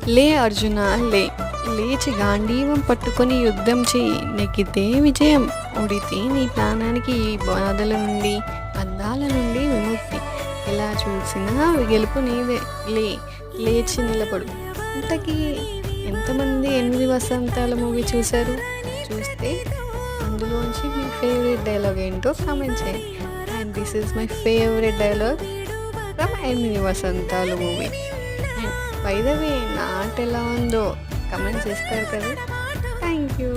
లే అర్జున లే, లేచి గాంధీవం పట్టుకొని యుద్ధం చెయ్యి, నెగ్గితే విజయం, ఉడితే నీ ప్రాణానికి ఈ బాధల నుండి బంధాల నుండి విముక్తి. ఎలా చూసినా గెలుపు నీదే. లే, లేచి నిలబడు. ఇంతకీ ఎంతమంది 8 వసంతాల మూవీ చూశారు? చూస్తే అందులోంచి మీ ఫేవరెట్ డైలాగ్ ఏంటో కామెంట్ చేయండి. And this is my favourite dialogue from 8 Vasanthalu movie. And by the way నా ఆట ఎలా ఉందో కమెంట్ చేస్తారు కదా. Thank you.